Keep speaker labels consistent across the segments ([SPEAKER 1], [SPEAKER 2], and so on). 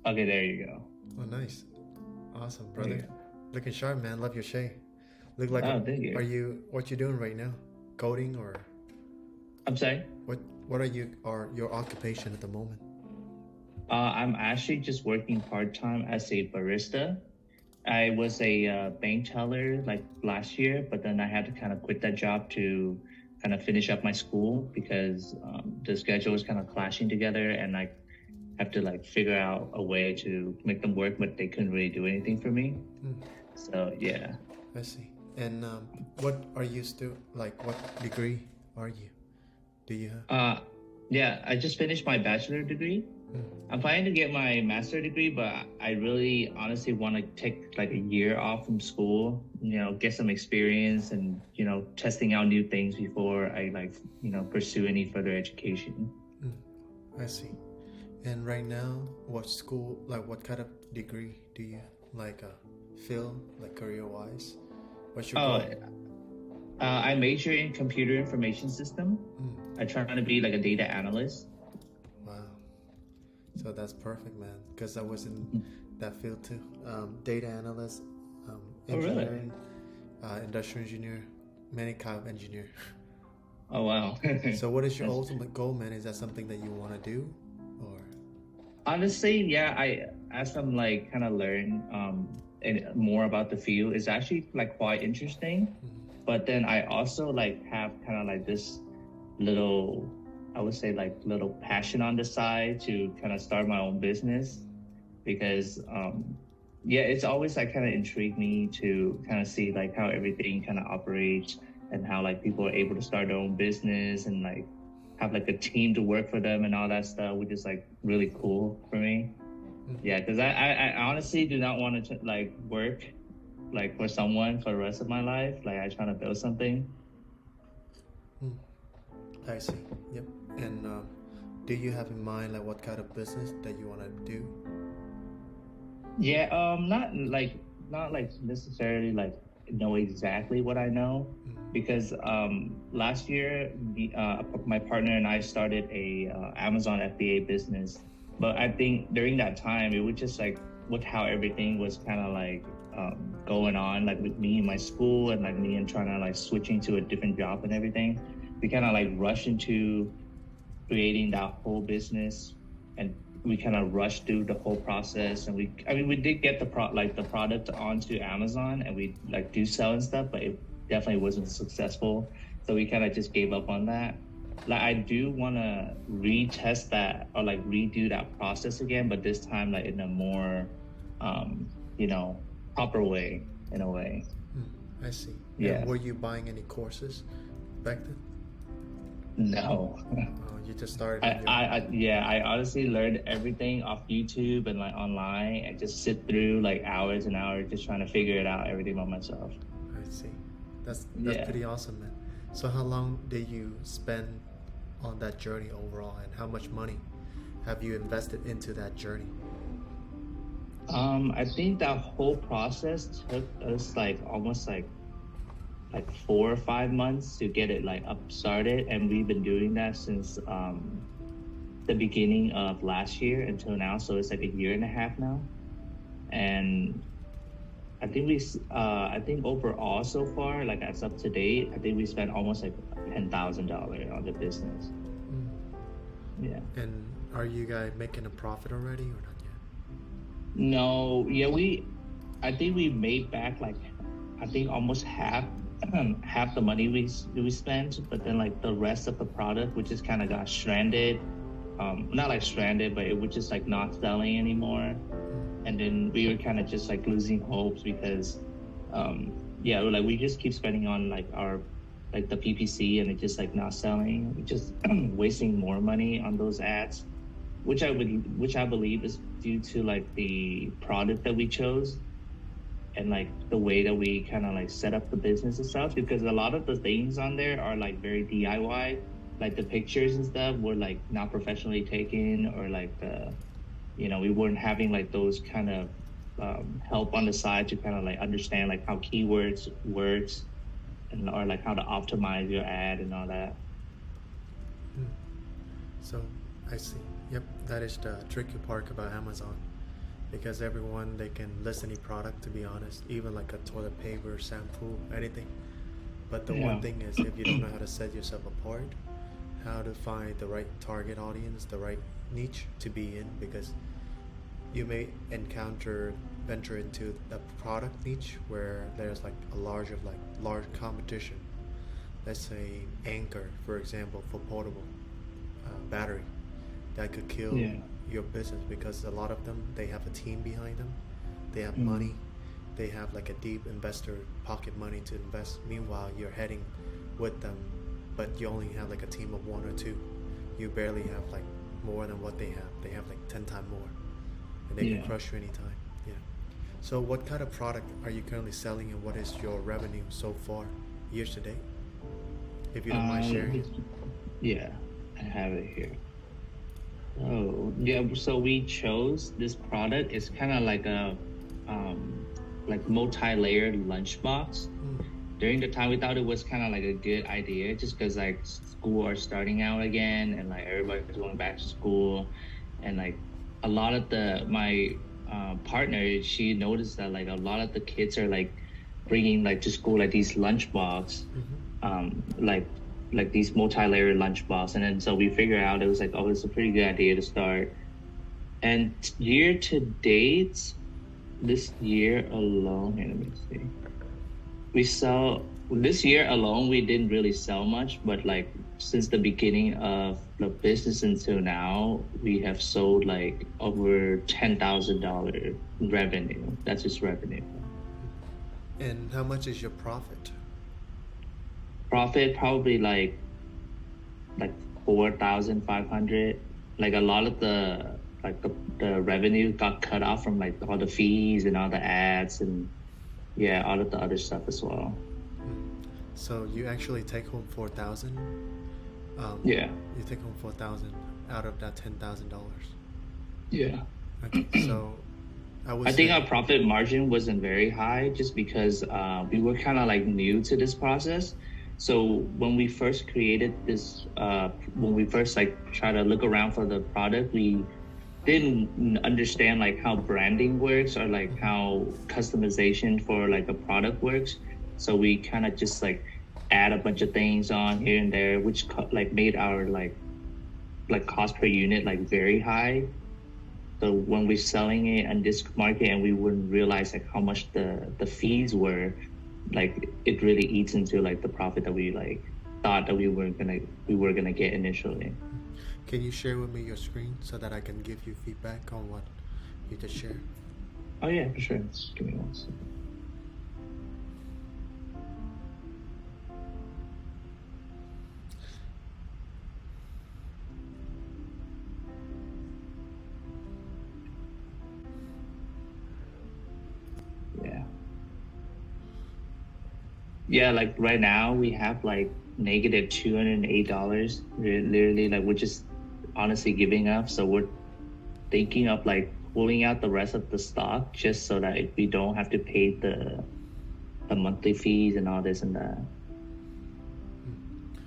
[SPEAKER 1] Okay, there you go.
[SPEAKER 2] Oh, nice. Awesome,
[SPEAKER 1] There you
[SPEAKER 2] brother.
[SPEAKER 1] go.
[SPEAKER 2] Looking sharp, man. Love your shade. Look like,
[SPEAKER 1] Oh, thank
[SPEAKER 2] are
[SPEAKER 1] you.
[SPEAKER 2] you, what you doing right now? Coding or
[SPEAKER 1] I'm sorry.
[SPEAKER 2] what are you, or your occupation at the moment?
[SPEAKER 1] I'm actually just working part-time as a barista. I was a bank teller like last year, but then I had to kind of quit that job to kind of finish up my school because the schedule was kind of clashing together, and I have to like figure out a way to make them work, but they couldn't really do anything for me.
[SPEAKER 2] Hmm,
[SPEAKER 1] So yeah.
[SPEAKER 2] I see. And what are you still, like, what degree are you? Do you have?
[SPEAKER 1] Uh, yeah, I just finished my bachelor degree.
[SPEAKER 2] Hmm,
[SPEAKER 1] I'm planning to get my master degree, but I really honestly want to take like a year off from school, get some experience and, testing out new things before I like, pursue any further education.
[SPEAKER 2] hmm, I see. And right now, what school, like, what kind of degree do you like, feel like career wise? What's your
[SPEAKER 1] Oh,
[SPEAKER 2] goal?
[SPEAKER 1] I major in computer information system.
[SPEAKER 2] Mm,
[SPEAKER 1] I try to be like a data analyst.
[SPEAKER 2] wow. So that's perfect, man. Because I was in that field too. Data analyst,
[SPEAKER 1] Oh, really?
[SPEAKER 2] engineering, industrial engineer, many kind of engineer.
[SPEAKER 1] Oh, wow.
[SPEAKER 2] So what is your
[SPEAKER 1] That's
[SPEAKER 2] ultimate goal, man? Is that something that you want to do, or?
[SPEAKER 1] honestly, yeah, as I'm like kind of learn and more about the field, it's actually like quite interesting.
[SPEAKER 2] Mm,
[SPEAKER 1] But then I also like have kind of like this little, I would say like little passion on the side to kind of start my own business because yeah, it's always like kind of intrigued me to kind of see like how everything kind of operates and how like people are able to start their own business and like have like a team to work for them and all that stuff, which is like really cool for me.
[SPEAKER 2] mm,
[SPEAKER 1] Yeah, because I honestly do not want to like work like for someone for the rest of my life. Like I try to build something.
[SPEAKER 2] mm. I see. Yep. And do you have in mind like what kind of business that you want to do?
[SPEAKER 1] Yeah, not like necessarily like know exactly what I know
[SPEAKER 2] Mm,
[SPEAKER 1] because last year my partner and I started a Amazon FBA business, but I think during that time it was just like with how everything was kind of like going on like with me and my school and like me and trying to like switching to a different job and everything, we kind of like rushed into creating that whole business and we kind of rushed through the whole process and we did get the product onto Amazon and we like do sell and stuff, but it definitely wasn't successful, so we kind of just gave up on that. Like I do want to retest that or like redo that process again, but this time like in a more um you know proper way, in a way.
[SPEAKER 2] mm, I see. And
[SPEAKER 1] Yeah.
[SPEAKER 2] were you buying any courses back then?
[SPEAKER 1] No.
[SPEAKER 2] Oh, you just started
[SPEAKER 1] I,
[SPEAKER 2] on your
[SPEAKER 1] I,
[SPEAKER 2] own.
[SPEAKER 1] I yeah, I honestly learned everything off YouTube and like online and just sit through like hours and hours just trying to figure it out everything by myself.
[SPEAKER 2] I see. That's
[SPEAKER 1] Yeah.
[SPEAKER 2] pretty awesome, man. So how long did you spend on that journey overall, and how much money have you invested into that journey?
[SPEAKER 1] I think that whole process took us like almost like 4 or 5 months to get it like up started, and we've been doing that since the beginning of last year until now, so it's like a year and a half now. And I think overall so far, like as up to date, I think we spent almost like $10,000 on the business.
[SPEAKER 2] Mm.
[SPEAKER 1] Yeah.
[SPEAKER 2] And are you guys making a profit already or not yet?
[SPEAKER 1] No, yeah, I think we made back like, I think almost half, half the money we spent, but then like the rest of the product, which just kind of got stranded, not like stranded, but it was just like not selling anymore.
[SPEAKER 2] Mm.
[SPEAKER 1] And then we were kind of just like losing hopes because yeah, like we just keep spending on like our like the PPC and it just like not selling. We just wasting more money on those ads, which I believe is due to like the product that we chose and like the way that we kind of like set up the business itself, because a lot of the things on there are like very DIY, like the pictures and stuff were like not professionally taken, or like the we weren't having like those kind of help on the side to kind of like understand like how keywords works and or like how to optimize your ad and all that.
[SPEAKER 2] Mm. So I see. Yep, that is the tricky part about Amazon. because everyone they can list any product, to be honest, even like a toilet paper, shampoo, anything. But the one
[SPEAKER 1] Yeah.
[SPEAKER 2] thing is, if you don't know how to set yourself apart, how to find the right target audience, the right niche to be in, because you may venture into a product niche where there's like a large competition. Let's say Anchor, for example, for portable battery, that could kill
[SPEAKER 1] Yeah.
[SPEAKER 2] your business because a lot of them they have a team behind them, they have
[SPEAKER 1] Mm.
[SPEAKER 2] money, they have like a deep investor pocket money to invest. Meanwhile, you're heading with them, but you only have like a team of one or two. You barely have like more than what they have. They have like 10 times more, and they can
[SPEAKER 1] Yeah.
[SPEAKER 2] crush you anytime. Yeah. So, what kind of product are you currently selling, and what is your revenue so far, years to date? If you don't mind sharing it.
[SPEAKER 1] Yeah, I have it here. Oh, yeah. So we chose this product. It's kind of um, like multi-layered lunchbox.
[SPEAKER 2] Mm.
[SPEAKER 1] During the time, we thought it was kind of like a good idea, just because like school are starting out again, and like everybody's going back to school, and like a lot of my partner, she noticed that like a lot of the kids are like bringing like to school like these lunchbox,
[SPEAKER 2] Mm-hmm.
[SPEAKER 1] um, like like these multi-layered lunchbox, and then so we figured out it was like, oh, it's a pretty good idea to start. And year to date, this year alone, here, let me see. We sell this year alone, we didn't really sell much, but like since the beginning of the business until now, we have sold like over $10,000 revenue. That's just revenue.
[SPEAKER 2] And how much is your profit?
[SPEAKER 1] Profit probably like 4,500. Like a lot of the revenue got cut off from like all the fees and all the ads and yeah, all of the other stuff as well.
[SPEAKER 2] Mm. So you actually take home 4,000.
[SPEAKER 1] Yeah.
[SPEAKER 2] You take home 4,000 out of that $10,000.
[SPEAKER 1] Yeah.
[SPEAKER 2] Okay, so I would
[SPEAKER 1] I think
[SPEAKER 2] say.
[SPEAKER 1] our profit margin wasn't very high just because we were kind of like new to this process. So when we first created this, when we first like try to look around for the product, we didn't understand like how branding works or like
[SPEAKER 2] Mhm.
[SPEAKER 1] how customization for like a product works. So we kind of just like add a bunch of things on here and there, which like made our like cost per unit like very high. So when we're selling it on this market and we wouldn't realize like how much the fees were, like it really eats into like the profit that we like thought that we were gonna get initially.
[SPEAKER 2] Can you share with me your screen so that I can give you feedback on what you just shared?
[SPEAKER 1] Oh yeah, for sure. Give me one second. Yeah. Yeah, like right now we have like negative $208. We're literally like we're just honestly giving up. So we're thinking of like pulling out the rest of the stock just so that we don't have to pay the monthly fees and all this and that.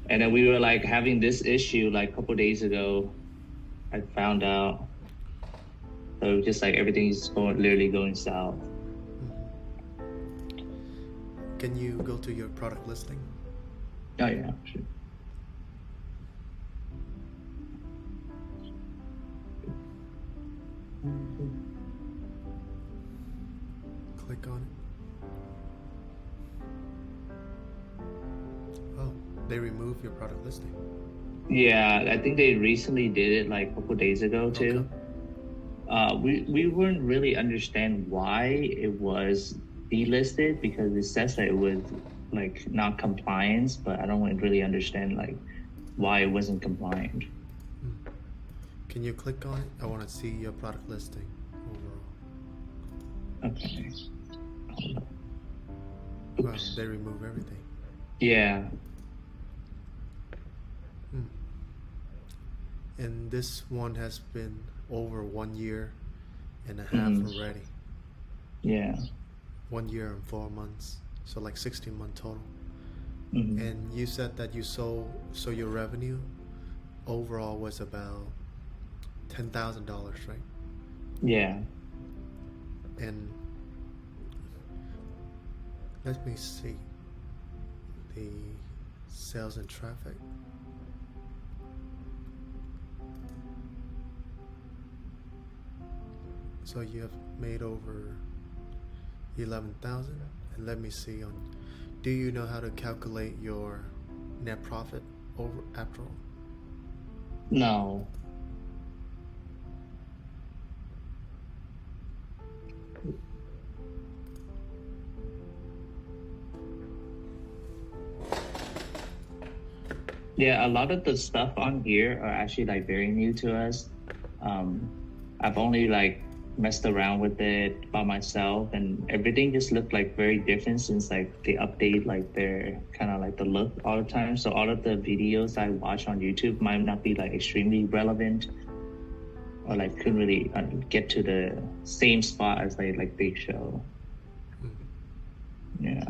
[SPEAKER 1] And then we were like having this issue like a couple days ago. I found out. So just like everything's literally going south.
[SPEAKER 2] Can you go to your product listing?
[SPEAKER 1] Oh yeah, sure.
[SPEAKER 2] Click on it. Oh, they remove your product listing.
[SPEAKER 1] Yeah, I think they recently did it like a couple days ago too.
[SPEAKER 2] Okay.
[SPEAKER 1] We weren't really understand why it was delisted because it says that it was like not compliance, but I don't really understand like why it wasn't compliant.
[SPEAKER 2] Mm. Can you click on it? I want to see your product listing overall.
[SPEAKER 1] Okay.
[SPEAKER 2] Wow,
[SPEAKER 1] Oops.
[SPEAKER 2] they remove everything.
[SPEAKER 1] Yeah.
[SPEAKER 2] Mm. And this one has been over 1 year and a half already.
[SPEAKER 1] Yeah.
[SPEAKER 2] 1 year and 4 months. So like 16 months total.
[SPEAKER 1] Mm-hmm.
[SPEAKER 2] And you said that you sold, so your revenue overall was about $10,000, right?
[SPEAKER 1] Yeah.
[SPEAKER 2] And let me see the sales and traffic. So you have made over 11,000. And let me see on, do you know how to calculate your net profit over after all?
[SPEAKER 1] No. Yeah, a lot of the stuff on here are actually like very new to us. I've only like messed around with it by myself, and everything just looked like very different since like they update like their kind of like the look all the time. So all of the videos I watch on YouTube might not be like extremely relevant, or like couldn't really get to the same spot as like they show. Yeah.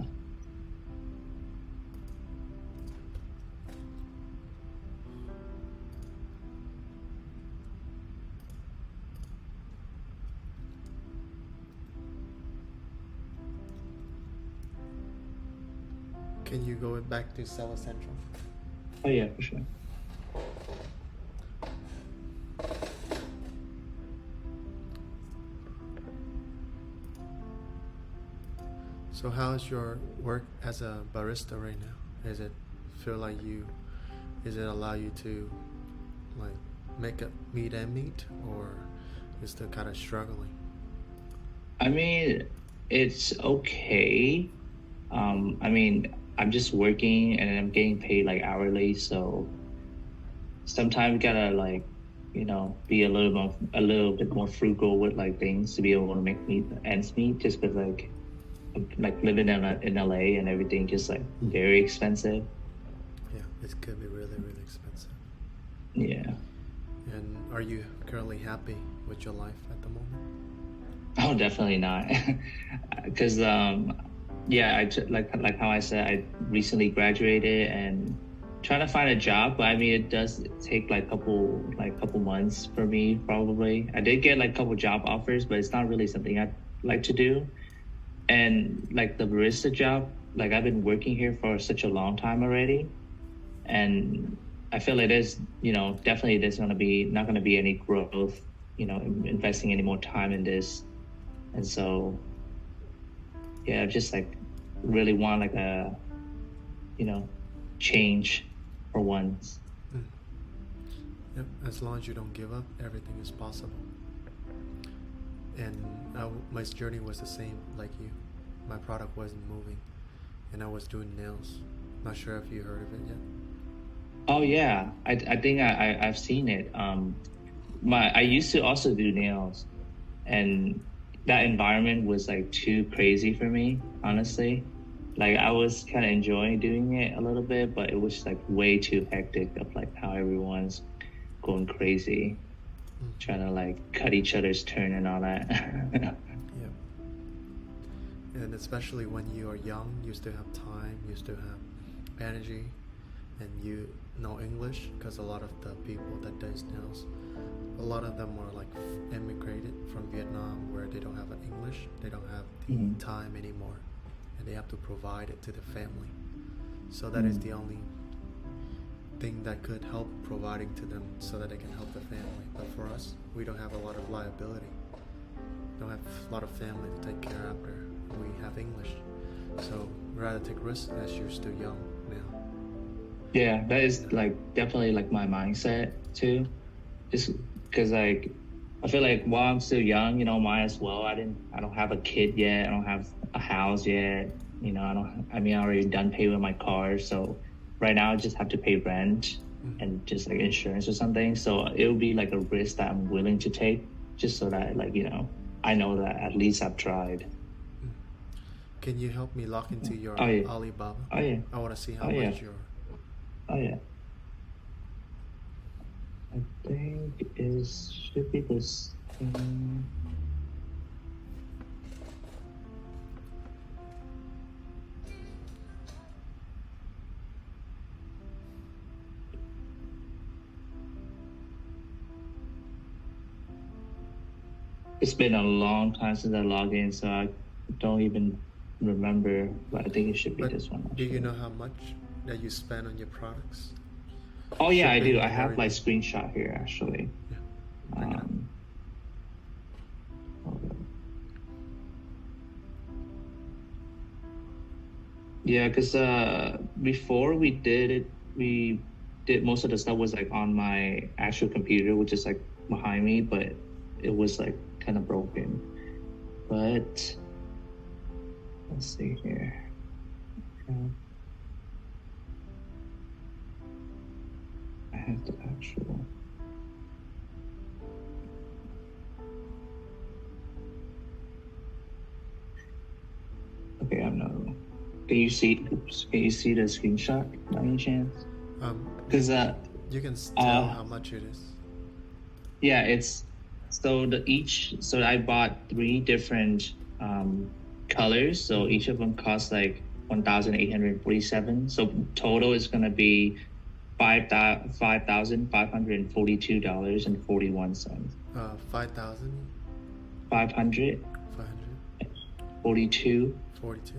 [SPEAKER 2] Can you go back to Seller Central?
[SPEAKER 1] Oh yeah, for sure.
[SPEAKER 2] So how's your work as a barista right now? Is it feel like is it allow you to like make a meet and meet, or you're still kind of struggling?
[SPEAKER 1] I mean, it's okay. I mean, I'm just working and I'm getting paid like hourly, so sometimes you gotta like, be a little bit more frugal with like things to be able to make ends meet. Just because like living in LA and everything just like very expensive.
[SPEAKER 2] Yeah, it could be really, really expensive.
[SPEAKER 1] Yeah.
[SPEAKER 2] And are you currently happy with your life at the moment?
[SPEAKER 1] Oh, definitely not. Because yeah, like how I said, I recently graduated and trying to find a job. But I mean, it does take like couple months for me probably. I did get like a couple job offers, but it's not really something I like to do. And like the barista job, like I've been working here for such a long time already, and I feel it is, definitely there's not gonna be any growth, investing any more time in this. And so, yeah, I just like really want like a, change for once.
[SPEAKER 2] Yep, as long as you don't give up, everything is possible. And my journey was the same like you. My product wasn't moving, and I was doing nails. Not sure if you heard of it yet.
[SPEAKER 1] Oh yeah, I think I've seen it. I used to also do nails, and that environment was like too crazy for me, honestly. Like I was kind of enjoying doing it a little bit, but it was like way too hectic of like how everyone's going crazy, trying to like cut each other's turn and all that.
[SPEAKER 2] Yeah. And especially when you are young, you still have time, you still have energy, and you know English, because a lot of the people that does nails, a lot of them are like immigrated from Vietnam, where they don't have English, they don't have the time anymore, and they have to provide it to the family. So that is the only thing that could help providing to them so that they can help the family. But for us, we don't have a lot of liability, don't have a lot of family to take care after we have English. So rather take risks as you're still young now.
[SPEAKER 1] Yeah, that is like definitely like my mindset too. Just because like I feel like while I'm still young, might as well. I don't have a kid yet. I don't have a house yet. I already done pay with my car. So right now I just have to pay rent and just like insurance or something. So it would be like a risk that I'm willing to take, just so that like, I know that at least I've tried.
[SPEAKER 2] Can you help me log into your Alibaba?
[SPEAKER 1] Oh yeah.
[SPEAKER 2] I want to see how much your...
[SPEAKER 1] Oh yeah. I think it should be this. It's been a long time since I logged in, so I don't even remember, but I think it should be
[SPEAKER 2] But
[SPEAKER 1] this one.
[SPEAKER 2] do you know how much that you spend on your products?
[SPEAKER 1] Oh yeah, I do.
[SPEAKER 2] Shipping
[SPEAKER 1] I
[SPEAKER 2] and
[SPEAKER 1] have like
[SPEAKER 2] everything.
[SPEAKER 1] screenshot here actually.
[SPEAKER 2] Yeah. Bring it up.
[SPEAKER 1] Hold on. Yeah, because before we did most of the stuff was like on my actual computer, which is like behind me, but it was like kind of broken. But let's see here. Okay. I have the actual. Okay, I'm not. Can you see? Oops, can you see the screenshot by any chance? Because
[SPEAKER 2] you can tell how much it is.
[SPEAKER 1] yeah, it's so so I bought 3 different colors, so each of them cost like 1,847. So total is gonna be $5,542.41.
[SPEAKER 2] 5,000.
[SPEAKER 1] 500. 42
[SPEAKER 2] 42.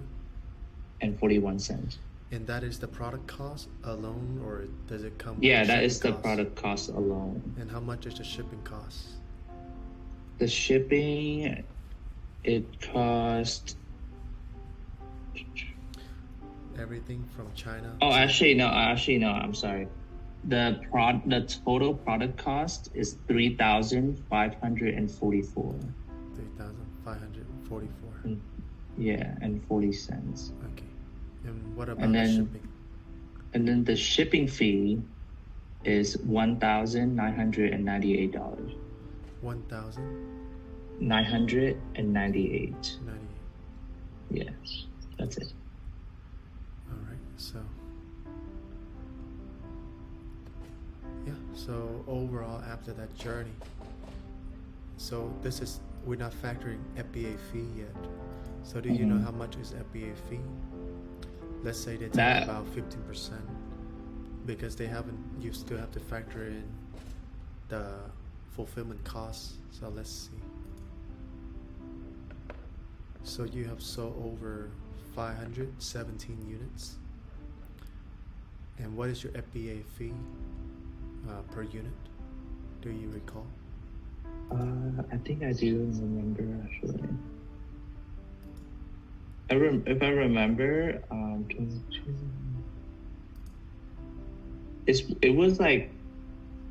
[SPEAKER 1] and 41 cents.
[SPEAKER 2] And that is the product cost alone, or does it come?
[SPEAKER 1] Yeah,
[SPEAKER 2] with
[SPEAKER 1] that is the
[SPEAKER 2] shipping cost?
[SPEAKER 1] product cost alone.
[SPEAKER 2] And how much is the shipping cost?
[SPEAKER 1] The shipping, it cost.
[SPEAKER 2] Everything from China.
[SPEAKER 1] Oh, actually no. I'm sorry. The total product cost is $3,544.
[SPEAKER 2] 3,544.
[SPEAKER 1] Yeah, and 40 cents.
[SPEAKER 2] Okay. And what about the shipping?
[SPEAKER 1] And then the shipping fee is $1,998.
[SPEAKER 2] 1,998.
[SPEAKER 1] 998. Yes, that's it.
[SPEAKER 2] All right. So yeah. So overall, after that journey, so this is we're not factoring FBA fee yet. So do you know how much is FBA fee? Let's say they take about 15%, because they haven't. You still have to factor in the fulfillment costs. So let's see. So you have sold over 517 units. And what is your FBA fee per unit? Do you recall?
[SPEAKER 1] I think I do remember actually. If I remember, 22. It was like,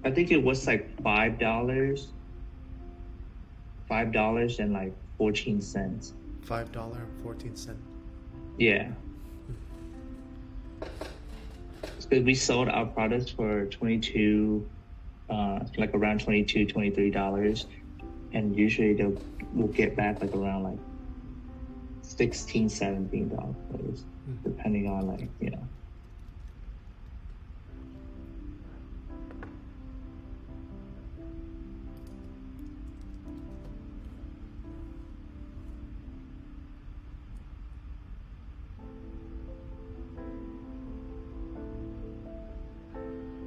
[SPEAKER 1] I think it was like $5, and like 14 cents.
[SPEAKER 2] $5.14.
[SPEAKER 1] Yeah. Because we sold our products for 22, like around $22, $23, and usually we'll get back like around like $16, $17, depending on like, you know.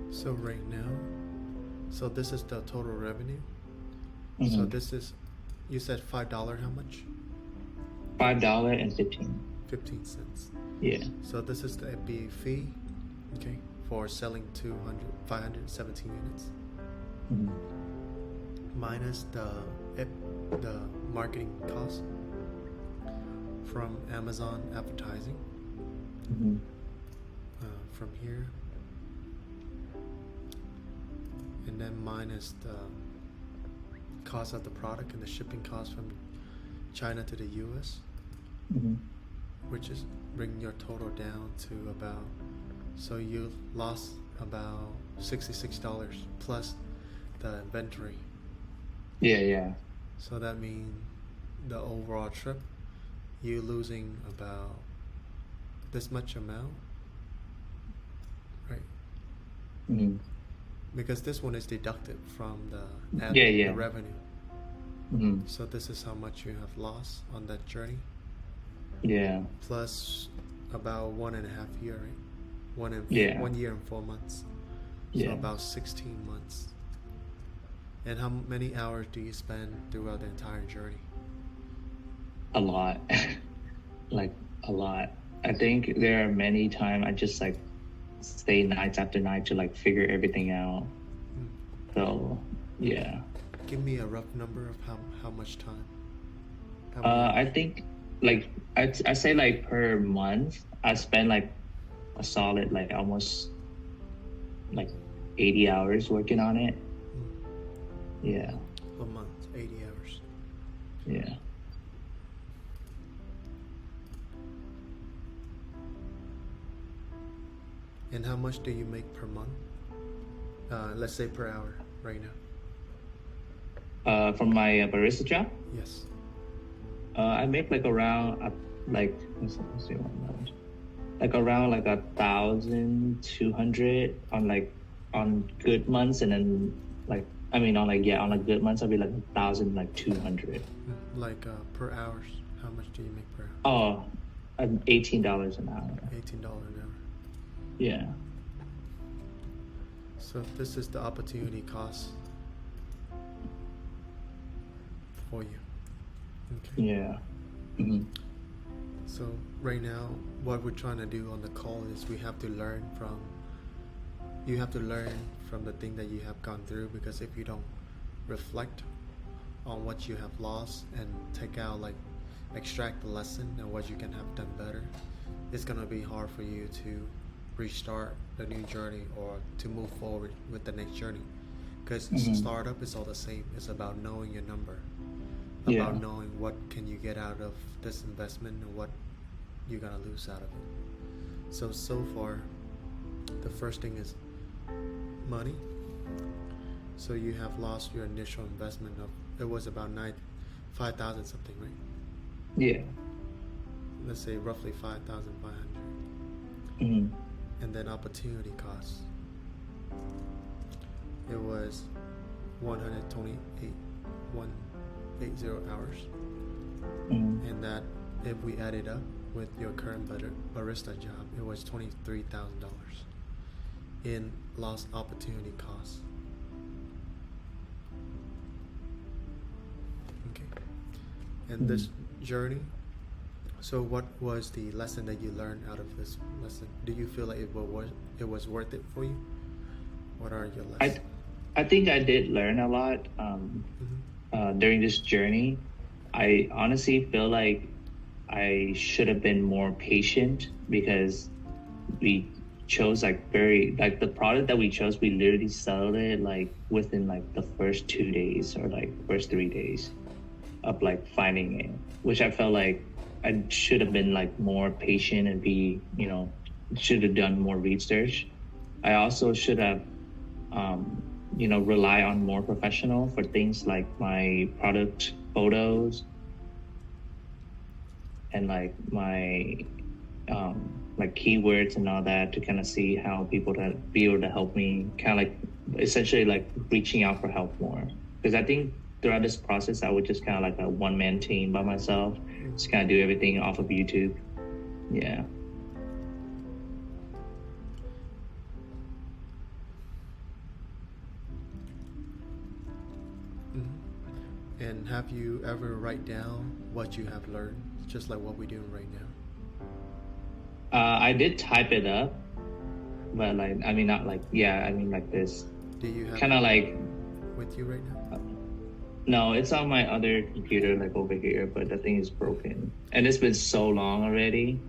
[SPEAKER 2] So right now, so this is the total revenue. So this is, you said $5, how much?
[SPEAKER 1] $5.15.
[SPEAKER 2] 15 cents.
[SPEAKER 1] Yeah.
[SPEAKER 2] So this is the FBA fee, okay, for selling 517 units. Minus the marketing cost from Amazon advertising. From here. And then minus the cost of the product and the shipping cost from China to the US, which is bringing your total down to about, so you lost about $66 plus the inventory.
[SPEAKER 1] Yeah.
[SPEAKER 2] So that means the overall trip, you losing about this much amount, right? Because this one is deducted from the the revenue. So this is how much you have lost on that journey.
[SPEAKER 1] Yeah.
[SPEAKER 2] Plus about 1.5 years, right? 1 year and 4 months. So about 16 months. And how many hours do you spend throughout the entire journey?
[SPEAKER 1] A lot. Like a lot. I think there are many times I just like stay nights after night to like figure everything out.
[SPEAKER 2] Mm.
[SPEAKER 1] So yeah.
[SPEAKER 2] Give me a rough number of how much time. How
[SPEAKER 1] I
[SPEAKER 2] hours?
[SPEAKER 1] think like I say like per month I spend like a solid like almost like 80 hours working on it.
[SPEAKER 2] Mm.
[SPEAKER 1] Yeah.
[SPEAKER 2] A month, 80 hours.
[SPEAKER 1] Yeah.
[SPEAKER 2] And how much do you make per month? Let's say per hour right now.
[SPEAKER 1] From my barista job,
[SPEAKER 2] Yes.
[SPEAKER 1] I make like around like let's see, like around like 1,200 on like on good months, and then like I mean on like yeah on like good months I'll be like 1,200.
[SPEAKER 2] Like per hours. How much do you make per hour?
[SPEAKER 1] Oh, $18 an hour.
[SPEAKER 2] $18 an hour.
[SPEAKER 1] Yeah.
[SPEAKER 2] So this is the opportunity cost for you. Okay.
[SPEAKER 1] Yeah. Mm-hmm.
[SPEAKER 2] So right now, what we're trying to do on the call is you have to learn from the thing that you have gone through, because if you don't reflect on what you have lost and take out like extract the lesson and what you can have done better, it's gonna be hard for you to restart the new journey or to move forward with the next journey, because startup is all the same. It's about knowing your number, about knowing what can you get out of this investment and what you're gonna lose out of it. So far the first thing is money. So you have lost your initial investment of, it was about 5,000 something, right?
[SPEAKER 1] Yeah.
[SPEAKER 2] Let's say roughly 5,500.
[SPEAKER 1] Mm-hmm.
[SPEAKER 2] And then opportunity costs, it was 180 hours.
[SPEAKER 1] Mm-hmm.
[SPEAKER 2] And that, if we add it up with your current barista job, it was $23,000 in lost opportunity costs. Okay. And this journey, so what was the lesson that you learned out of this lesson? Do you feel like it was worth it for you? What are your lessons?
[SPEAKER 1] I think I did learn a lot during this journey. I honestly feel like I should have been more patient, because we chose like the product that we chose, we literally sold it like within like the first 2 days or like first 3 days of like finding it, which I felt like I should have been like more patient and should have done more research. I also should have rely on more professional for things like my product photos and like my like keywords and all that, to kind of see how people to be able to help me, kind of like essentially like reaching out for help more. Because I think throughout this process I would just kind of like a one-man team by myself, just kind of do everything off of YouTube. Yeah.
[SPEAKER 2] And have you ever write down what you have learned, just like what we're doing right now?
[SPEAKER 1] I did type it up, but like I mean not like I mean like this.
[SPEAKER 2] Do you have
[SPEAKER 1] kind of like
[SPEAKER 2] with you right now?
[SPEAKER 1] No, it's on my other computer, like over here, but the thing is broken, and it's been so long already.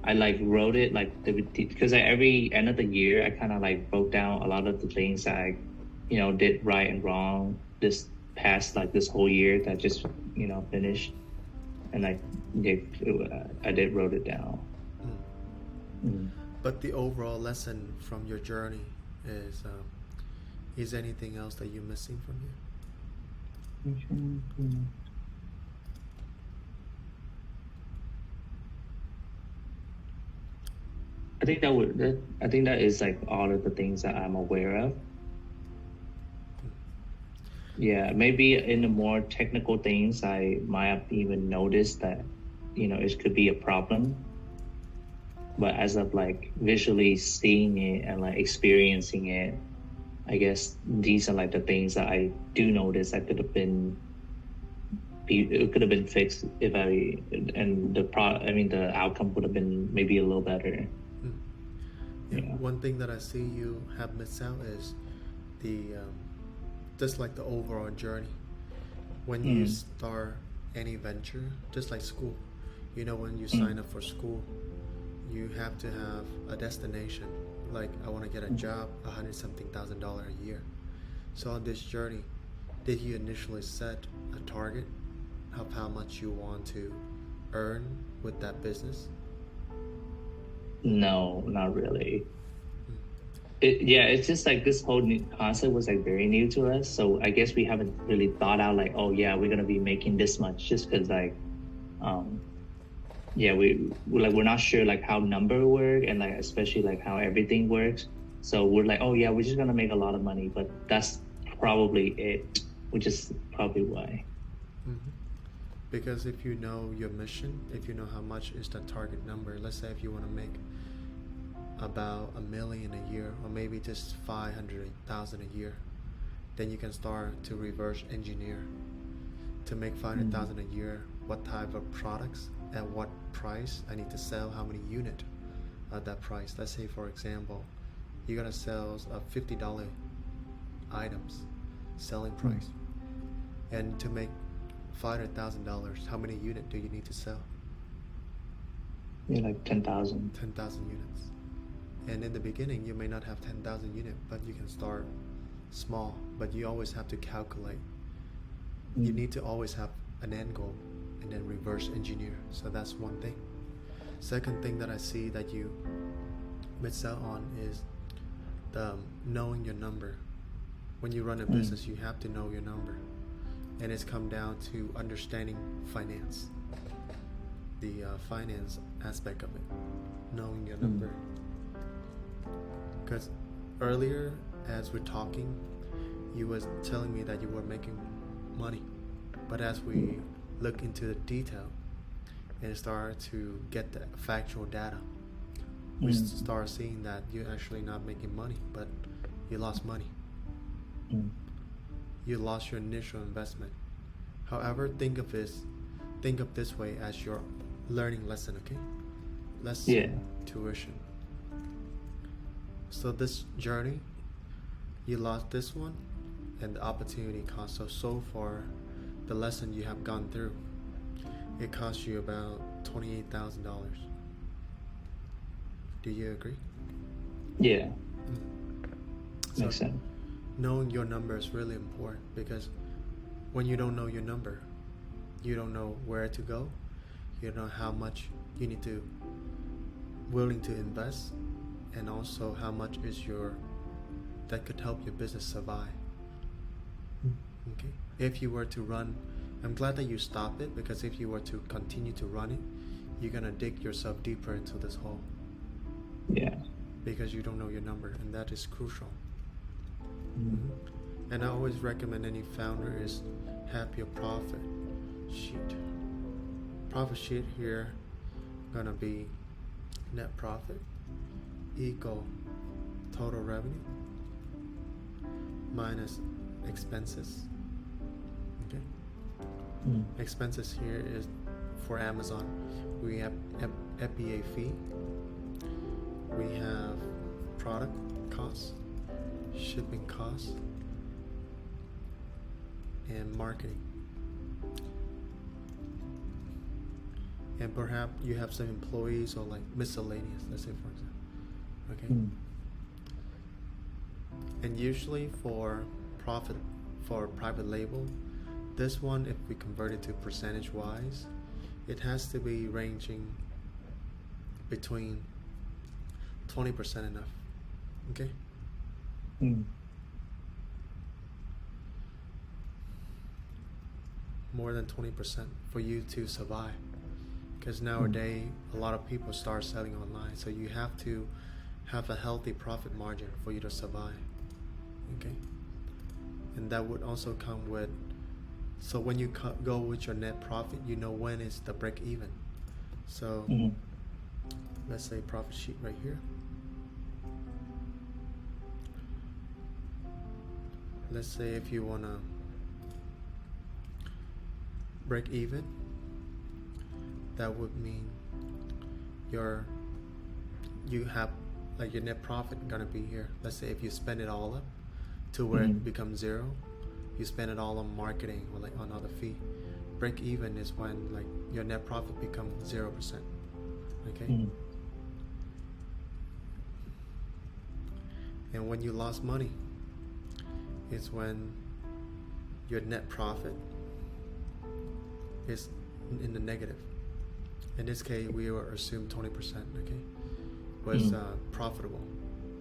[SPEAKER 1] I like wrote it like because every end of the year I kind of like wrote down a lot of the things that I did right and wrong this past like this whole year that just finished, and I did wrote it down.
[SPEAKER 2] But the overall lesson from your journey is anything else that you're missing from you?
[SPEAKER 1] I think that is like all of the things that I'm aware of. Yeah, maybe in the more technical things, I might have even noticed that, it could be a problem. But as of like visually seeing it and like experiencing it, I guess these are like the things that I do notice that it could have been fixed if and the outcome would have been maybe a little better.
[SPEAKER 2] Mm. Yeah. One thing that I see you have missed out is the just like the overall journey. When you start any venture, just like school, when you sign up for school, you have to have a destination. Like, I want to get a job, $100,000 a year. So on this journey, did you initially set a target of how much you want to earn with that business?
[SPEAKER 1] No, not really. It's just like this whole new concept was like very new to us. So I guess we haven't really thought out like, oh yeah, we're gonna be making this much, just because like, we're not sure like how number work and like especially like how everything works. So we're like, oh yeah, we're just gonna make a lot of money, but that's probably it, which is probably why.
[SPEAKER 2] Mm-hmm. Because if you know your mission, if you know how much is the target number, let's say if you want to make about $1 million a year, or maybe just 500,000 a year, then you can start to reverse engineer to make 500,000 a year. What type of products at what price I need to sell? How many unit at that price? Let's say, for example, you gotta sell $50 items, selling price, and to make $500,000, how many unit do you need to sell?
[SPEAKER 1] Yeah, like 10,000.
[SPEAKER 2] 10,000 units. And in the beginning, you may not have 10,000 units, but you can start small. But you always have to calculate. You need to always have an end goal and then reverse engineer. So that's one thing. Second thing that I see that you miss out on is the knowing your number. When you run a business, you have to know your number. And it's come down to understanding finance, the finance aspect of it, knowing your number. Because earlier, as we're talking, you was telling me that you were making money. But as we look into the detail and start to get the factual data, we start seeing that you're actually not making money, but you lost money. You lost your initial investment. However, think of this way as your learning lesson, okay? Lesson, tuition. So this journey, you lost this one and the opportunity cost. So far, the lesson you have gone through, it cost you about $28,000. Do you agree?
[SPEAKER 1] Yeah.
[SPEAKER 2] So
[SPEAKER 1] makes sense.
[SPEAKER 2] Knowing your number is really important, because when you don't know your number, you don't know where to go, you don't know how much you need to willing to invest, and also how much is that could help your business survive. Okay. If you were to run, I'm glad that you stopped it, because if you were to continue to run it, you're gonna dig yourself deeper into this hole.
[SPEAKER 1] Yeah.
[SPEAKER 2] Because you don't know your number, and that is crucial. And I always recommend any founder is have your profit sheet. Profit sheet here gonna be net profit equal total revenue minus expenses. Okay. Expenses here is for Amazon. We have FBA fee. We have product costs, shipping costs, and marketing. And perhaps you have some employees or like miscellaneous, let's say, for example. Okay. And usually for profit, for private label, this one, if we convert it to percentage wise, it has to be ranging between 20% enough. Okay. More than 20% for you to survive, because nowadays a lot of people start selling online, so you have to have a healthy profit margin for you to survive. Okay. And that would also come with, so when you go with your net profit, you know when is the break even. So let's say profit sheet right here. let's say if you want to break even, that would mean you have like your net profit gonna be here. Let's say if you spend it all up to where it becomes zero, you spend it all on marketing or like on other fee. Break even is when like your net profit becomes 0%. Okay. And when you lost money, it's when your net profit is in the negative. In this case, we will assume 20%. Okay, was profitable.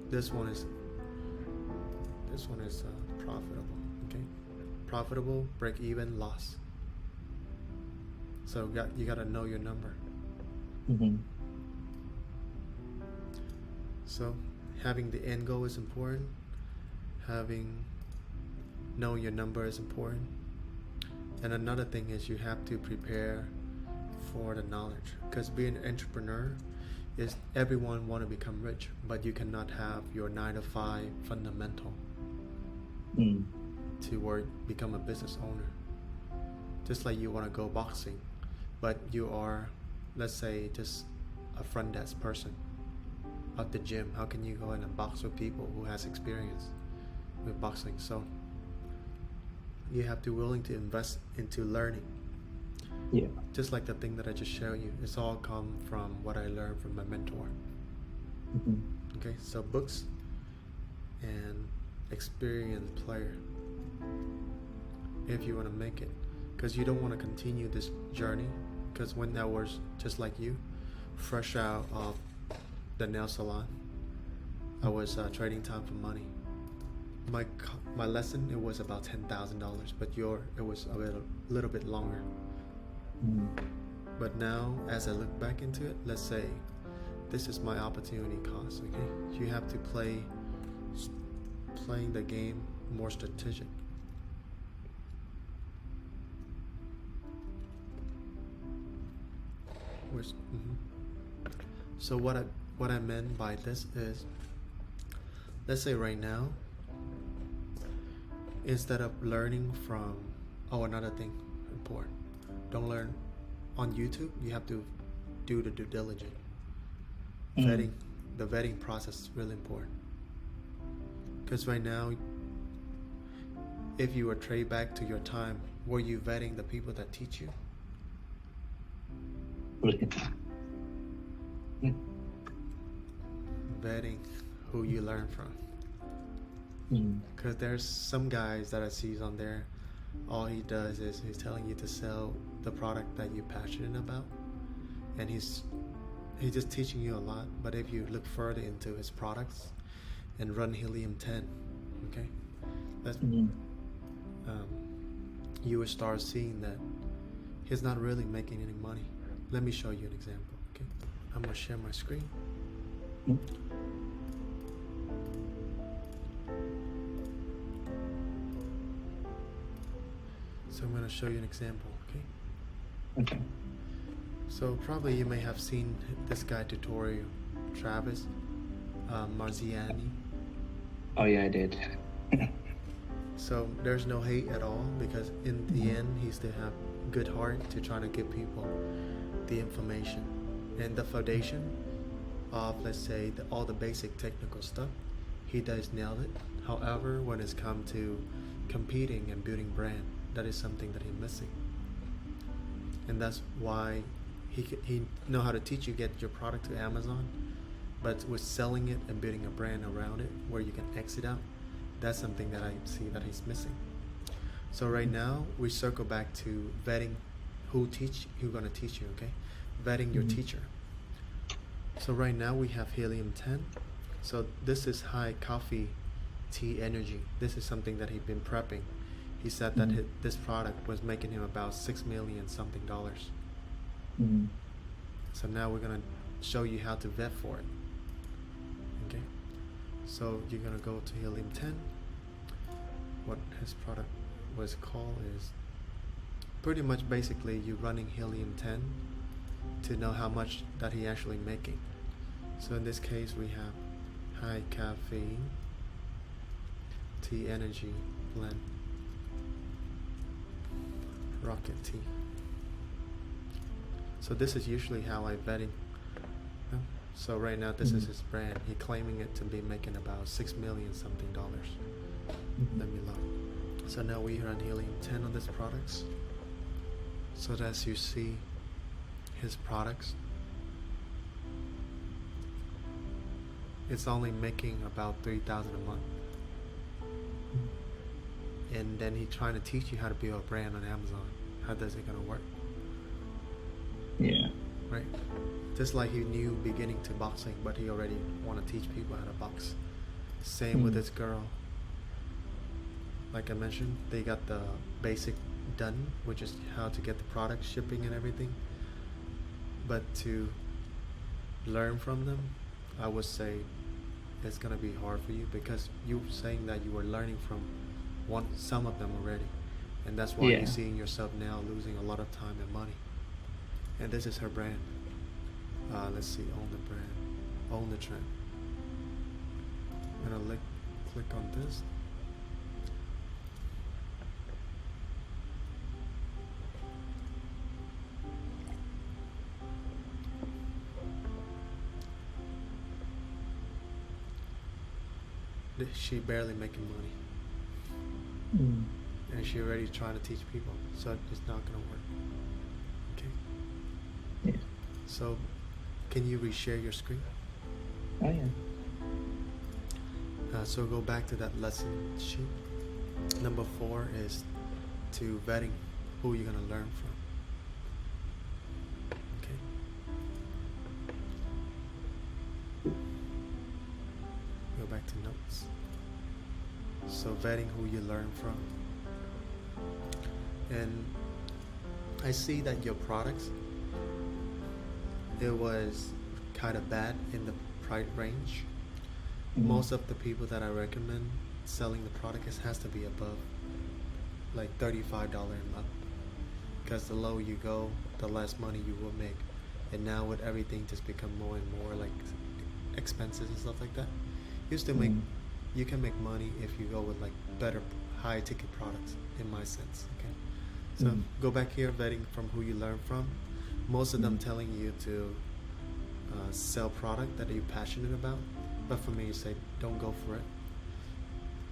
[SPEAKER 2] This one is profitable. Okay, profitable, break even, loss. So you got to know your number. So having the end goal is important. Knowing your number is important. And another thing is you have to prepare for the knowledge, because being an entrepreneur is everyone want to become rich, but you cannot have your 9 to 5 fundamental to become a business owner. Just like you want to go boxing, but you are, let's say, just a front desk person at the gym. How can you go in and box with people who has experience with boxing? So you have to be willing to invest into learning.
[SPEAKER 1] Yeah.
[SPEAKER 2] Just like the thing that I just showed you, it's all come from what I learned from my mentor. Okay, so books and experienced player if you want to make it, because you don't want to continue this journey, because when I was just like you, fresh out of the nail salon, I was trading time for money. My lesson, it was about $10,000, but it was a little bit longer. But now, as I look back into it, let's say this is my opportunity cost. Okay, you have to playing the game more strategic. So what I meant by this is, let's say right now, instead of learning from another thing important, don't learn on YouTube. You have to do the due diligence. The vetting process is really important, because right now, if you were trade back to your time, were you vetting the people that teach you? Vetting who you learn from. Because there's some guys that I see on there, all he does is he's telling you to sell the product that you're passionate about, and he's just teaching you a lot. But if you look further into his products and run helium-10, okay, you will start seeing that he's not really making any money. Let me show you an example. Okay, I'm gonna share my screen. So I'm going to show you an example, okay? So probably you may have seen this guy tutorial, Travis Marziani.
[SPEAKER 1] Oh yeah, I did.
[SPEAKER 2] So there's no hate at all, because in the end, he still have good heart to try to give people the information and the foundation of, let's say, all the basic technical stuff. He does nail it. However, when it's come to competing and building brand, that is something that he's missing, and that's why he know how to teach you get your product to Amazon, but with selling it and building a brand around it where you can exit out, that's something that I see that he's missing. So right now we circle back to vetting who's gonna teach you. Okay, vetting your teacher. So right now we have helium-10. So this is high coffee tea energy. This is something that he's been prepping. He said that this product was making him about $6 million something. So now we're gonna show you how to vet for it. Okay, so you're gonna go to helium-10. What his product was called is pretty much basically you running helium-10 to know how much that he actually making. So in this case we have high caffeine tea energy blend, rocket tea. So this is usually how I vetting. Yeah. So right now this is his brand. He claiming it to be making about $6 million something dollars. Let me look. So now we are on helium 10 on these products. So as you see his products, it's only making about $3,000 a month. And then he's trying to teach you how to build a brand on Amazon. How does it gonna work?
[SPEAKER 1] Yeah.
[SPEAKER 2] Right. Just like he knew beginning to boxing, but he already want to teach people how to box. Same with this girl. Like I mentioned, they got the basic done, which is how to get the product, shipping and everything. But to learn from them, I would say it's gonna be hard for you, because you're saying that you were learning from some of them already, and that's why you're seeing yourself now losing a lot of time and money. And this is her brand. Let's see, own the brand, own the trend. I'm gonna click on this. She barely making money, and she already trying to teach people, so it's not gonna work. Okay.
[SPEAKER 1] Yeah.
[SPEAKER 2] So, can you reshare your screen?
[SPEAKER 1] Oh yeah.
[SPEAKER 2] So go back to that lesson sheet. Number 4 is to vetting who you're gonna learn from. Okay. Go back to notes. So vetting who you learn from. And I see that your products, it was kind of bad in the price range. Most of the people that I recommend selling the product, it has to be above like $35 a month, because the lower you go, the less money you will make. And now with everything just become more and more like expenses and stuff like that, you still make, you can make money if you go with like better high ticket products, in my sense. Okay, so go back here, vetting from who you learn from. Most of them telling you to sell product that you're passionate about, but for me, you say don't go for it,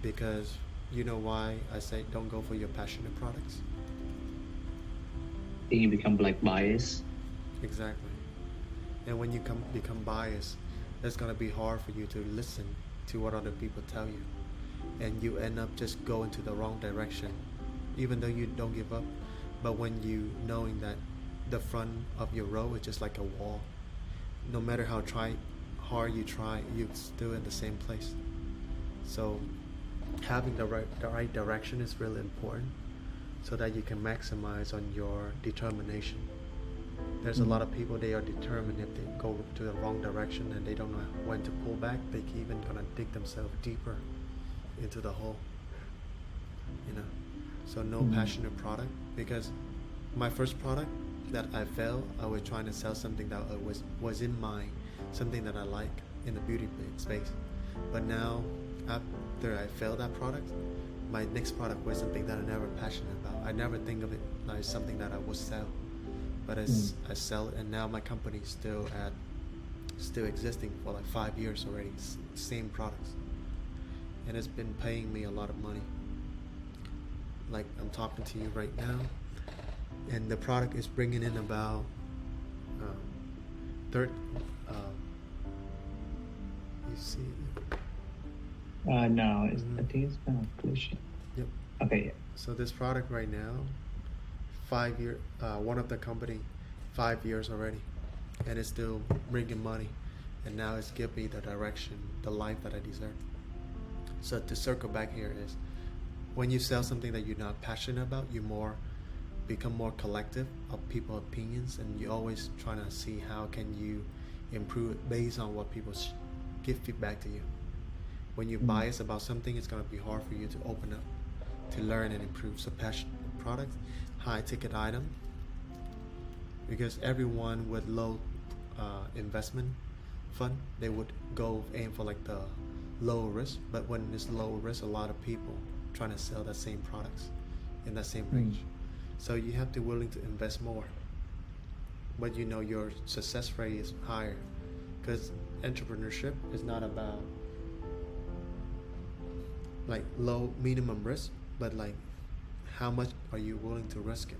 [SPEAKER 2] because you know why I say don't go for your passionate products?
[SPEAKER 1] You become like biased.
[SPEAKER 2] Exactly. And when you become biased, it's gonna be hard for you to listen to what other people tell you, and you end up just going to the wrong direction, even though you don't give up. But when you knowing that the front of your row is just like a wall, no matter how hard you try, you're still in the same place. So having the right direction is really important, so that you can maximize on your determination. There's a lot of people, they are determined. If they go to the wrong direction and they don't know when to pull back, they even gonna dig themselves deeper into the hole, you know. So no passionate product, because my first product that I failed, I was trying to sell something that was in mind, something that I like in the beauty space. But now, after I failed that product, my next product was something that I never passionate about. I never think of it like something that I would sell, but I sell it, and now my company is still existing for like 5 years already. Same products, and it's been paying me a lot of money. Like I'm talking to you right now, and the product is bringing in about you see.
[SPEAKER 1] No, I think it's kind of pushing.
[SPEAKER 2] Yep.
[SPEAKER 1] Okay. Yeah.
[SPEAKER 2] So this product right now, 5 year, one of the company, 5 years already, and it's still bringing money, and now it's giving me the direction, the life that I deserve. So to circle back here is, when you sell something that you're not passionate about, you become more collective of people's opinions, and you always trying to see how can you improve it based on what people give feedback to you. When you're biased about something, it's going to be hard for you to open up, to learn and improve. So passion product, high ticket item, because everyone with low investment fund, they would go aim for like the low risk. But when it's low risk, a lot of people trying to sell that same products in that same range. So you have to willing to invest more, but you know your success rate is higher, because entrepreneurship is not about like low minimum risk, but like how much are you willing to risk it,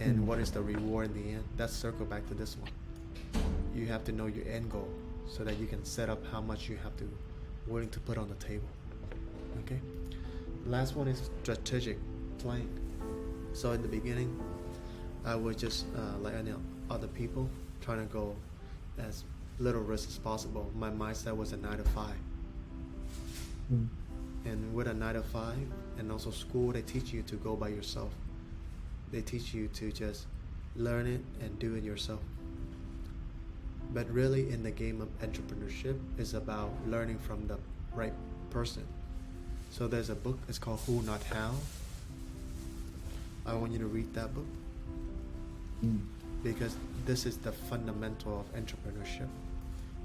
[SPEAKER 2] and what is the reward in the end. That's circle back to this one. You have to know your end goal so that you can set up how much you have to willing to put on the table. Okay. Last one is strategic planning. So in the beginning, I was just like any other people, trying to go as little risk as possible. My mindset was a 9 to 5. And with a 9 to 5 and also school, they teach you to go by yourself. They teach you to just learn it and do it yourself. But really in the game of entrepreneurship is about learning from the right person. So there's a book, it's called Who Not How. I want you to read that book, because this is the fundamental of entrepreneurship,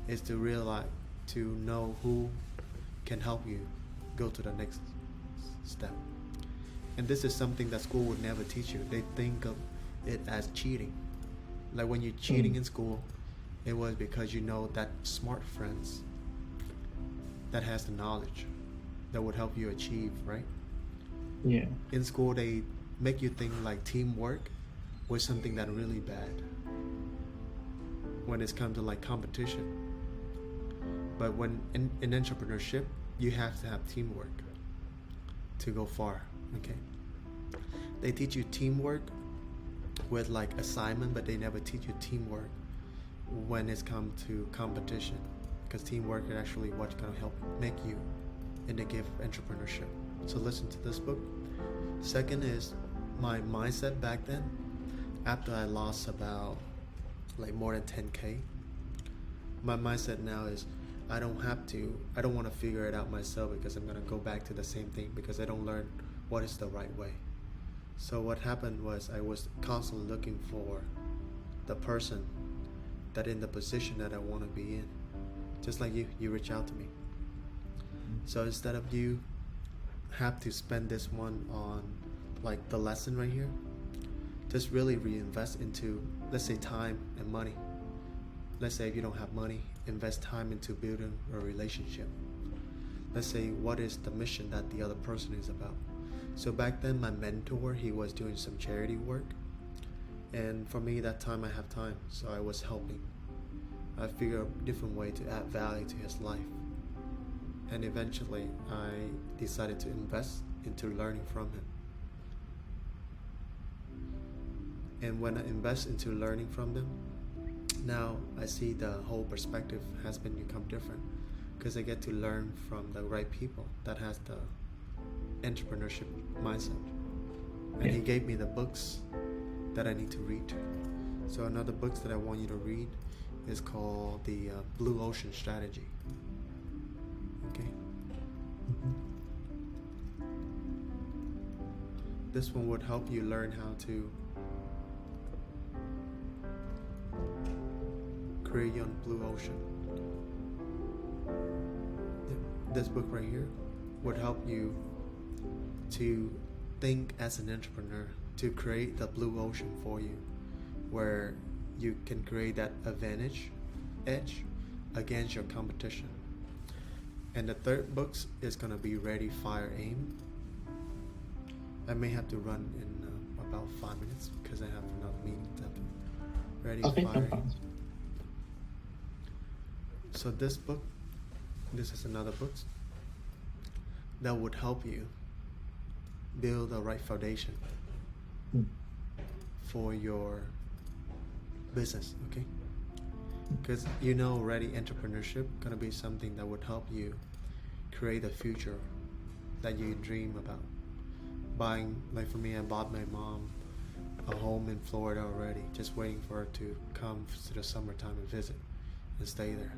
[SPEAKER 2] is to realize, to know who can help you go to the next step. And this is something that school would never teach you. They think of it as cheating. Like when you're cheating in school, it was because you know that smart friends that has the knowledge that would help you achieve, right?
[SPEAKER 1] Yeah.
[SPEAKER 2] In school, they make you think like teamwork was something that really bad when it's come to like competition. But when in entrepreneurship, you have to have teamwork to go far. Okay. They teach you teamwork with like assignment, but they never teach you teamwork when it's come to competition, because teamwork is actually what's going to help make you in the gift of entrepreneurship. So listen to this book. Second is my mindset back then, after I lost about like more than 10K. My mindset now is I don't want to figure it out myself, because I'm going to go back to the same thing because I don't learn what is the right way. So what happened was I was constantly looking for the person that in the position that I want to be in. Just like you reach out to me. So instead of you have to spend this one on like the lesson right here, just really reinvest into, let's say, time and money. Let's say if you don't have money, invest time into building a relationship. Let's say what is the mission that the other person is about. So back then my mentor, he was doing some charity work, and for me that time I have time, so I was helping. I figured a different way to add value to his life, and eventually I decided to invest into learning from him. And when I invest into learning from them, now I see the whole perspective has been become different, because I get to learn from the right people that has the entrepreneurship mindset. And he gave me the books that I need to read. So another books that I want you to read is called the Blue Ocean Strategy. Okay. This one would help you learn how to create your own blue ocean. This book right here would help you to think as an entrepreneur, to create the blue ocean for you, where you can create that edge against your competition. And the third book is going to be Ready, Fire, Aim. I may have to run in about 5 minutes because I have another meeting to do. Ready, Fire, Aim. So this is another book that would help you build the right foundation for your business, okay? Because already entrepreneurship gonna be something that would help you create a future that you dream about. Buying, like for me, I bought my mom a home in Florida already, just waiting for her to come to the summertime and visit and stay there.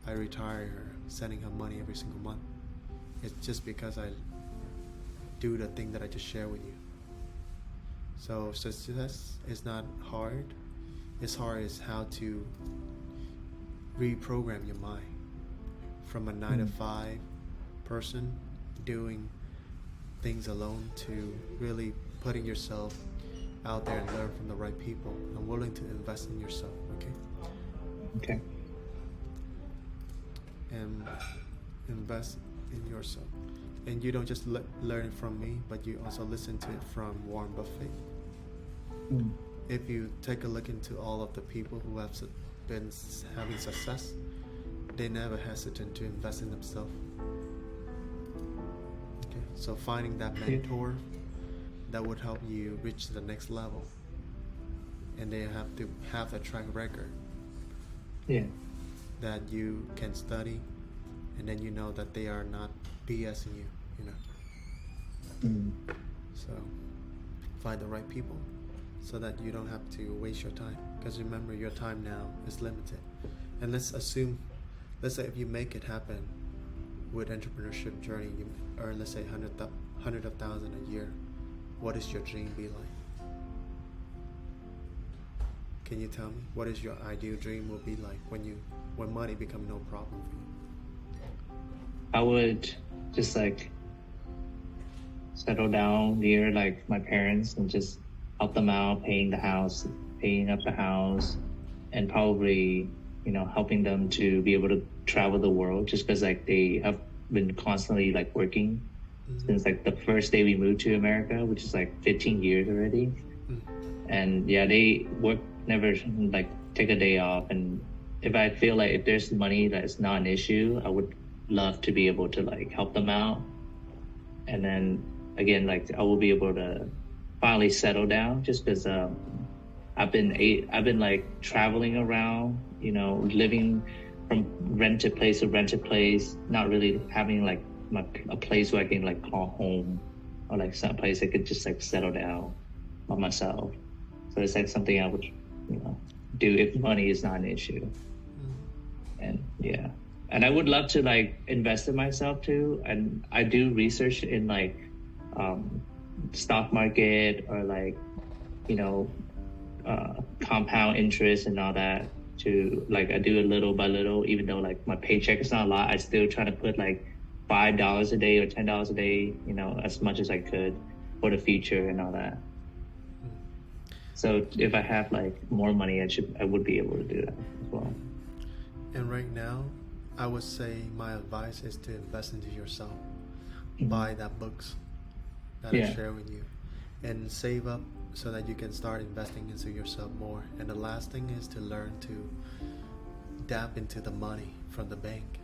[SPEAKER 2] I retire her, sending her money every single month. It's just because I do the thing that I just shared with you. So success is not hard. It's hard is how to reprogram your mind from a 9 to 5 person doing things alone to really putting yourself out there and learn from the right people and willing to invest in yourself.
[SPEAKER 1] Okay.
[SPEAKER 2] And invest in yourself. And you don't just learn it from me, but you also listen to it from Warren Buffett. If you take a look into all of the people who have been having success, they never hesitate to invest in themselves. Okay, so finding that mentor that would help you reach the next level, and they have to have a track record that you can study, and then you know that they are not BSing you, So find the right people so that you don't have to waste your time, because remember, your time now is limited. And let's say if you make it happen with entrepreneurship journey, you earn, let's say, $100,000 a year. What is your dream be like? Can you tell me what is your ideal dream will be like when money become no problem for you?
[SPEAKER 1] I would just like settle down near like my parents and just help them out, paying up the house, and probably, helping them to be able to travel the world, just because like they have been constantly like working since like the first day we moved to America, which is like 15 years already. And they work, never like take a day off. And if I feel like if there's money that's not an issue, I would love to be able to like help them out. And then again, like I will be able to finally settle down, just because I've been like traveling around, living from rent to place, not really having like a place where I can like call home, or like some place I could just like settle down by myself. So it's like something I would, do if money is not an issue. And and I would love to like invest in myself too. And I do research in like stock market, or like, compound interest and all that, to like I do it little by little. Even though like my paycheck is not a lot, I still try to put like $5 a day or $10 a day, as much as I could for the future and all that. So if I have like more money, I would be able to do that as well.
[SPEAKER 2] And right now, I would say my advice is to invest into yourself. Buy that books that I share with you, and save up so that you can start investing into yourself more. And the last thing is to learn to dab into the money from the bank.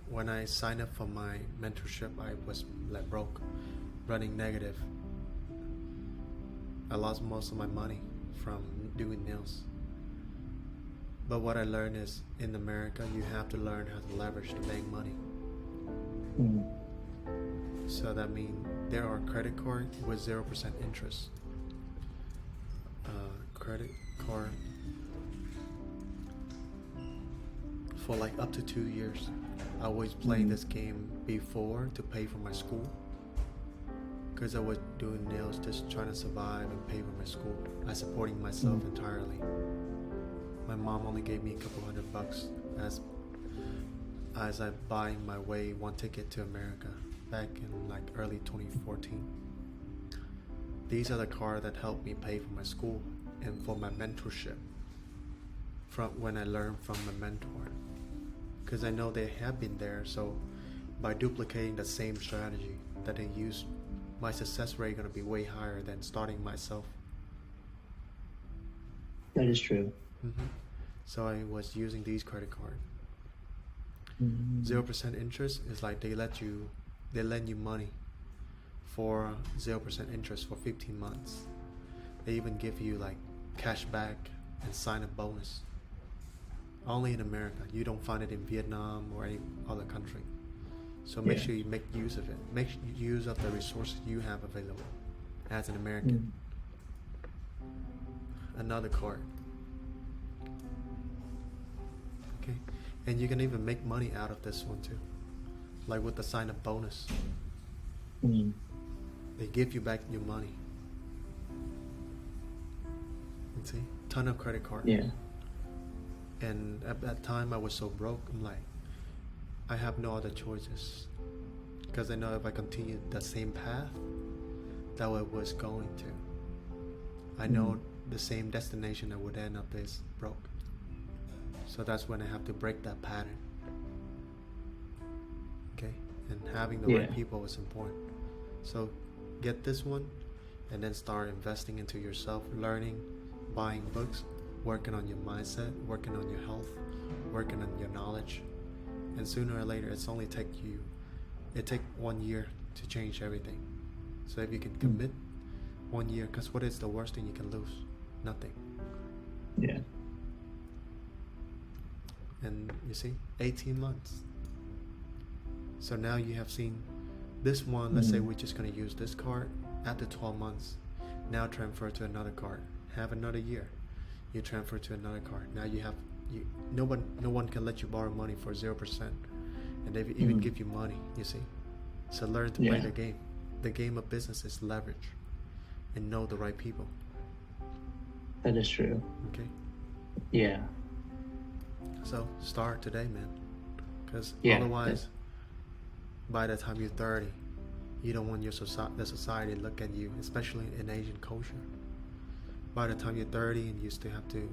[SPEAKER 2] When I signed up for my mentorship, I was like broke, running negative. I lost most of my money from doing nails. But what I learned is, in America, you have to learn how to leverage the bank money. So that means there are credit cards with 0% interest. Credit card for like up to 2 years. I was playing this game before to pay for my school, because I was doing nails, just trying to survive and pay for my school. I supporting myself entirely. My mom only gave me a couple $100 as I buy my way one ticket to America back in like early 2014. These are the cards that helped me pay for my school and for my mentorship from when I learned from my mentor, because I know they have been there. So by duplicating the same strategy that they used, my success rate going to be way higher than starting myself.
[SPEAKER 1] That is true.
[SPEAKER 2] So I was using these credit cards. 0% interest is like they lend you money for 0% interest for 15 months. They even give you like cash back and sign-up bonus. Only in America. You don't find it in Vietnam or any other country. So make sure you make use of it. Make use of the resources you have available as an American. Another card. Okay. And you can even make money out of this one too. Like with the sign-up bonus. They give you back your money. You see? Ton of credit cards. And at that time I was so broke, I'm like, I have no other choices, because I know if I continue the same path that I was going to, I know the same destination I would end up is broke. So that's when I have to break that pattern. Okay, and having the right people is important. So get this one, and then start investing into yourself, learning, buying books, working on your mindset, working on your health, working on your knowledge. And sooner or later, it take 1 year to change everything. So if you can commit 1 year, because what is the worst thing you can lose? Nothing.
[SPEAKER 1] Yeah.
[SPEAKER 2] And you see, 18 months. So now you have seen this one. Let's say we're just going to use this card. After 12 months, now transfer to another card. Have another year, you transfer to another card. Now no one can let you borrow money for 0%, and they even give you money. You see, so learn to play the game. The game of business is leverage, and know the right people.
[SPEAKER 1] That is true.
[SPEAKER 2] Okay.
[SPEAKER 1] Yeah.
[SPEAKER 2] So start today, man, because
[SPEAKER 1] Yeah.
[SPEAKER 2] otherwise, by the time you're 30, you don't want the society to look at you, especially in Asian culture. By the time you're 30 and you still have to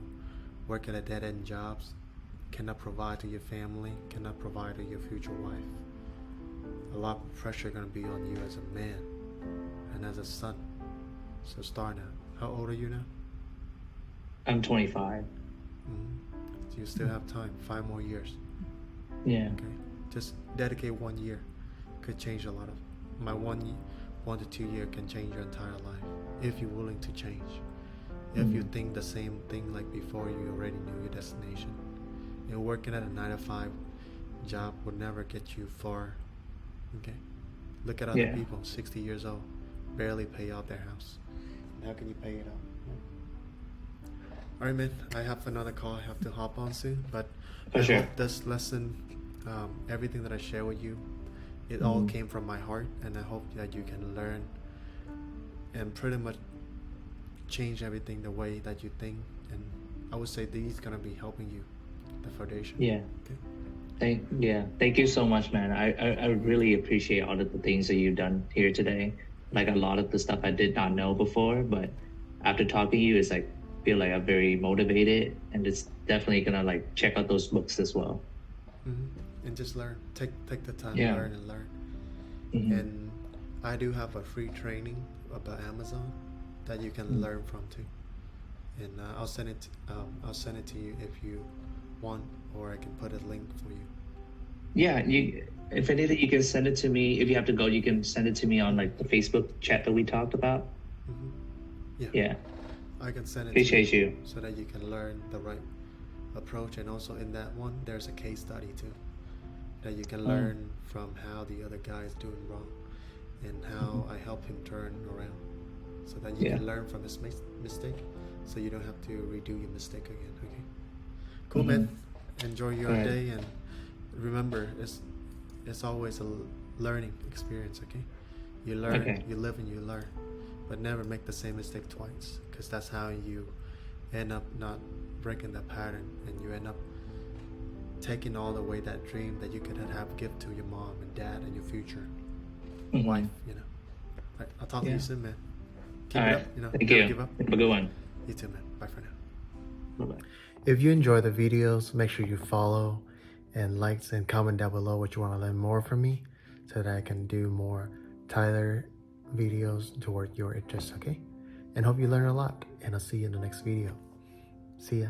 [SPEAKER 2] work at a dead-end jobs, cannot provide to your family, cannot provide to your future wife, a lot of pressure going to be on you as a man and as a son. So start now. How old are you now?
[SPEAKER 1] I'm 25.
[SPEAKER 2] So you still have time, 5 more years.
[SPEAKER 1] Yeah.
[SPEAKER 2] Okay, just dedicate 1 year. Could change a lot of. My 1 to 2 year can change your entire life if you're willing to change. If you think the same thing like before, you already knew your destination. And working at a 9 to 5 job would never get you far. Okay, look at other people, 60 years old, barely pay out their house. How can you pay it out? All right, man. I have another call I have to hop on soon, but I hope this lesson, everything that I share with you, it all came from my heart, and I hope that you can learn and pretty much change everything the way that you think. And I would say these gonna be helping you, the foundation.
[SPEAKER 1] Yeah.
[SPEAKER 2] Okay.
[SPEAKER 1] Thank you so much, man. I really appreciate all of the things that you've done here today. Like a lot of the stuff I did not know before, but after talking to you, it's like feel like I'm very motivated, and it's definitely gonna like check out those books as well.
[SPEAKER 2] And just learn. Take the time to learn and learn. And I do have a free training about Amazon that you can learn from too. And I'll send it to you if you want, or I can put a link for you.
[SPEAKER 1] Yeah, if anything, you can send it to me. If you have to go, you can send it to me on like the Facebook chat that we talked about. Yeah.
[SPEAKER 2] I can send it
[SPEAKER 1] Appreciate
[SPEAKER 2] to
[SPEAKER 1] you.
[SPEAKER 2] so that you can learn the right approach. And also in that one, there's a case study too, that you can learn from how the other guy is doing wrong and how I help him turn around, so that you can learn from his mistake, so you don't have to redo your mistake again. Okay, cool, man. Enjoy your day, and remember, it's always a learning experience. Okay, you learn, you live, and you learn, but never make the same mistake twice, because that's how you end up not breaking the pattern, and you end up taking all the way that dream that you could have given to your mom and dad and your future wife. Right, I'll talk to you soon, man. Keep it up.
[SPEAKER 1] Thank you.
[SPEAKER 2] Give up.
[SPEAKER 1] Have a good one.
[SPEAKER 2] You too, man. Bye for now.
[SPEAKER 1] Bye-bye.
[SPEAKER 2] If you enjoy the videos, make sure you follow and likes and comment down below what you want to learn more from me, so that I can do more Tyler videos toward your interests. Okay, and hope you learn a lot, and I'll see you in the next video. See ya.